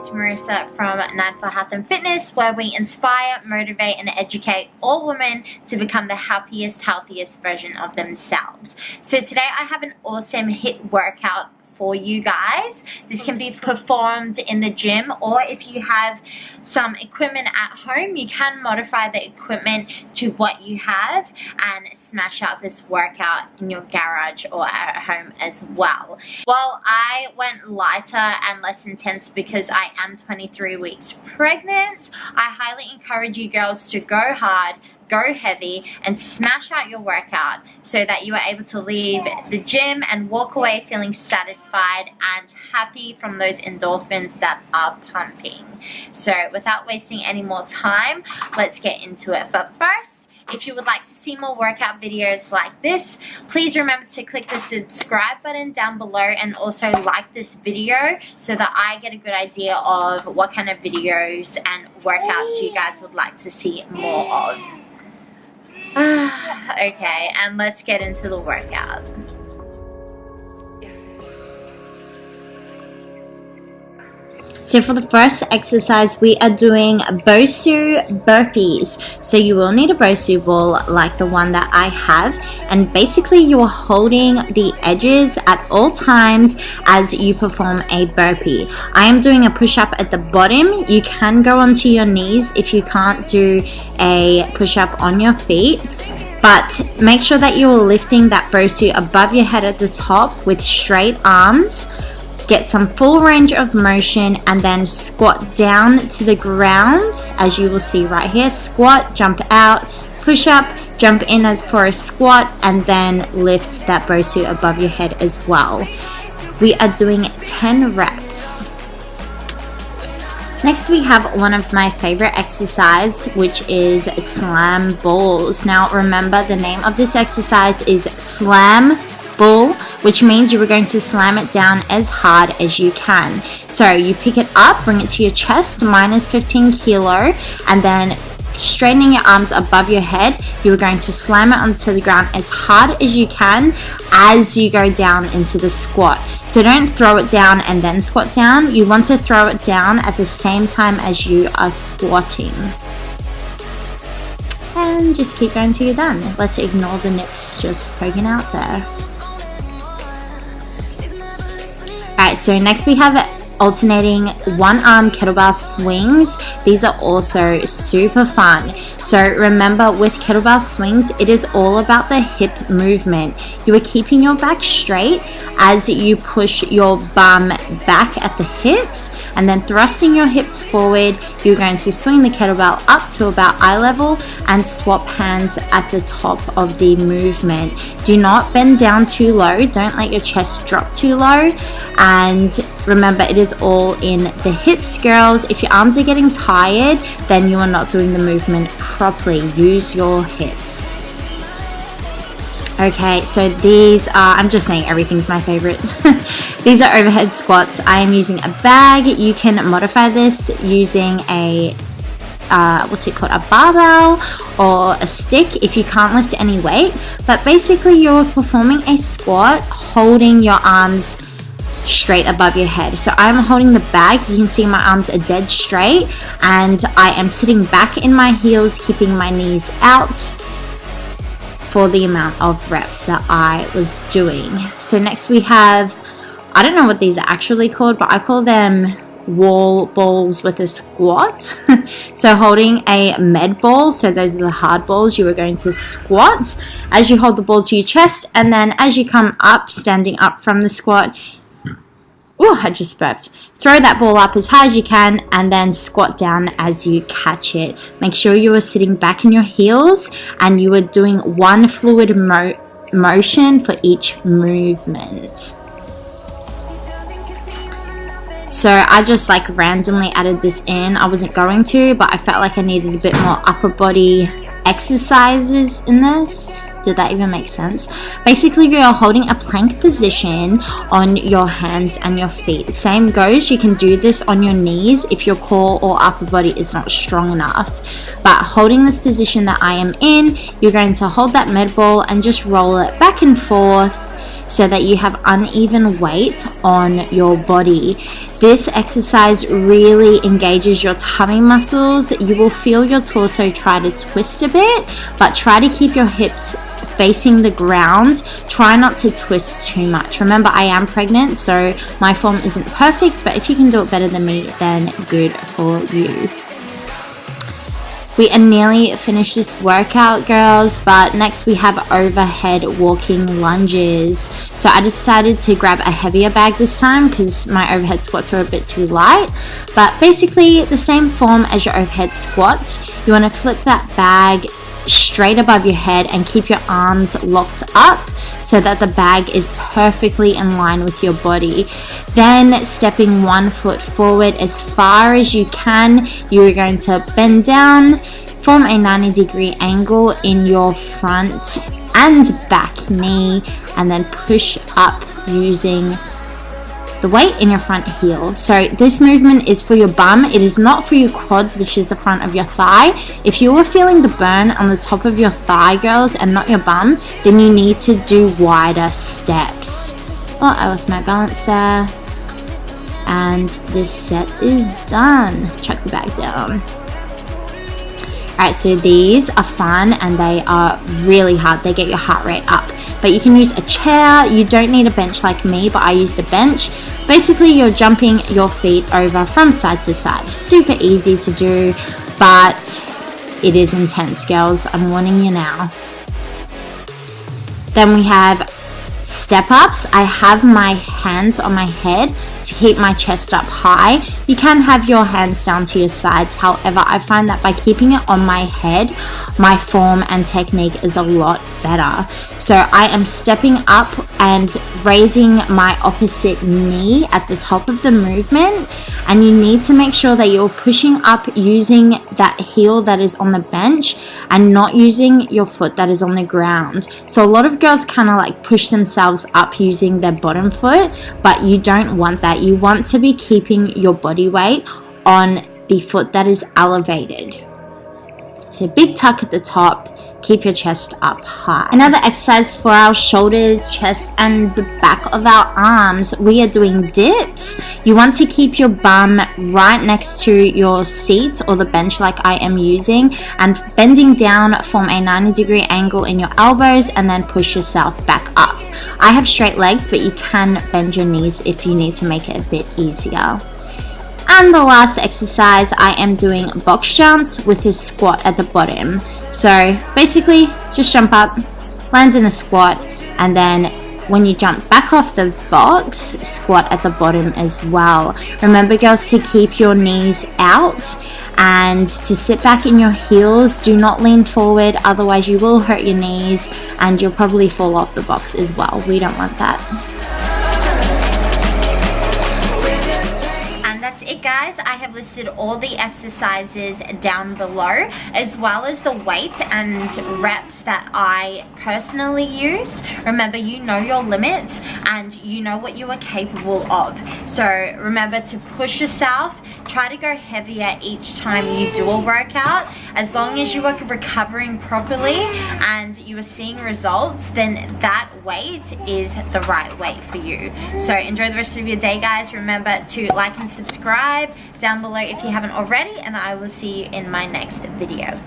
it's Marissa from 9 for Health and Fitness, where we inspire, motivate, and educate all women to become the happiest, healthiest version of themselves. So today I have an awesome HIIT workout for you guys. This can be performed in the gym, or if you have some equipment at home, you can modify the equipment to what you have and smash out this workout in your garage or at home as well. Well, I went lighter and less intense because I am 23 weeks pregnant. I highly encourage you girls to go hard, go heavy, and smash out your workout so that you are able to leave the gym and walk away feeling satisfied and happy from those endorphins that are pumping. So without wasting any more time, let's get into it. But first, if you would like to see more workout videos like this, please remember to click the subscribe button down below and also like this video so that I get a good idea of what kind of videos and workouts you guys would like to see more of. Okay, and let's get into the workout. So for the first exercise, we are doing Bosu Burpees. So you will need a Bosu ball like the one that I have, and basically you are holding the edges at all times as you perform a burpee. I am doing a push-up at the bottom. You can go onto your knees if you can't do a push-up on your feet. But make sure that you are lifting that Bosu above your head at the top with straight arms. Get some full range of motion and then squat down to the ground, as you will see right here. Squat, jump out, push up, jump in for a squat, and then lift that Bosu above your head as well. We are doing 10 reps. Next we have one of my favorite exercise, which is slam balls. Now remember, the name of this exercise is slam ball, which means you are going to slam it down as hard as you can. So you pick it up, bring it to your chest, minus 15 kilo, and then straightening your arms above your head, you are going to slam it onto the ground as hard as you can as you go down into the squat. So don't throw it down and then squat down. You want to throw it down at the same time as you are squatting. And just keep going till you're done. Let's ignore the nips just poking out there. Alright, so next we have alternating one arm kettlebell swings. These are also super fun. So remember, with kettlebell swings, it is all about the hip movement. You are keeping your back straight as you push your bum back at the hips, and then thrusting your hips forward. You're going to swing the kettlebell up to about eye level and swap hands at the top of the movement. Do not bend down too low. Don't let your chest drop too low. And remember, it is all in the hips, girls. If your arms are getting tired, then you are not doing the movement properly. Use your hips. Okay, so these are, I'm just saying everything's my favorite. These are overhead squats. I am using a bag. You can modify this using a, what's it called, a barbell or a stick if you can't lift any weight. But basically you're performing a squat holding your arms straight above your head. So I'm holding the bag. You can see my arms are dead straight, and I am sitting back in my heels, keeping my knees out for the amount of reps that I was doing. So next we have, I don't know what these are actually called, but I call them wall balls with a squat. So holding a med ball, so those are the hard balls, you are going to squat as you hold the ball to your chest, and then as you come up, standing up from the squat, oh, I just burped. Throw that ball up as high as you can and then squat down as you catch it. Make sure you are sitting back in your heels and you are doing one fluid motion for each movement. So I just like randomly added this in. I wasn't going to, but I felt like I needed a bit more upper body exercises in this. Did that even make sense? Basically, you are holding a plank position on your hands and your feet. Same goes, you can do this on your knees if your core or upper body is not strong enough. But holding this position that I am in, you're going to hold that med ball and just roll it back and forth so that you have uneven weight on your body. This exercise really engages your tummy muscles. You will feel your torso try to twist a bit, but try to keep your hips facing the ground. Try not to twist too much. Remember, I am pregnant, so my form isn't perfect, but if you can do it better than me, then good for you. We are nearly finished this workout, girls, but next we have overhead walking lunges. So I decided to grab a heavier bag this time because my overhead squats are a bit too light. But basically the same form as your overhead squats. You want to flip that bag straight above your head and keep your arms locked up so that the bag is perfectly in line with your body. Then stepping one foot forward as far as you can, you're going to bend down, form a 90-degree angle in your front and back knee, and then push up using the weight in your front heel. So this movement is for your bum. It is not for your quads, which is the front of your thigh. If you are feeling the burn on the top of your thigh, girls, and not your bum, then you need to do wider steps. Oh, I lost my balance there. And this set is done. Chuck the bag down. Alright, so these are fun and they are really hard. They get your heart rate up. But you can use a chair. You don't need a bench like me, but I use the bench. Basically, you're jumping your feet over from side to side. Super easy to do, but it is intense, girls. I'm warning you now. Then we have step ups. I have my hands on my head to keep my chest up high. You can have your hands down to your sides. However, I find that by keeping it on my head, my form and technique is a lot better. So I am stepping up and raising my opposite knee at the top of the movement, and you need to make sure that you're pushing up using that heel that is on the bench and not using your foot that is on the ground. So a lot of girls kind of like push themselves up using their bottom foot, but you don't want that. You want to be keeping your body weight on the foot that is elevated. So big tuck at the top, keep your chest up high. Another exercise for our shoulders, chest, and the back of our arms, we are doing dips. You want to keep your bum right next to your seat or the bench like I am using, and bending down, form a 90-degree angle in your elbows, and then push yourself back up. I have straight legs, but you can bend your knees if you need to make it a bit easier. And the last exercise, I am doing box jumps with a squat at the bottom. So basically, just jump up, land in a squat, and then when you jump back off the box, squat at the bottom as well. Remember, girls, to keep your knees out and to sit back in your heels. Do not lean forward, otherwise you will hurt your knees and you'll probably fall off the box as well. We don't want that. That's it, guys. I have listed all the exercises down below, as well as the weight and reps that I personally use. Remember, you know your limits and you know what you are capable of. So remember to push yourself. Try to go heavier each time you do a workout. As long as you are recovering properly and you are seeing results, then that weight is the right weight for you. So enjoy the rest of your day, guys. Remember to like and subscribe down below if you haven't already, and I will see you in my next video.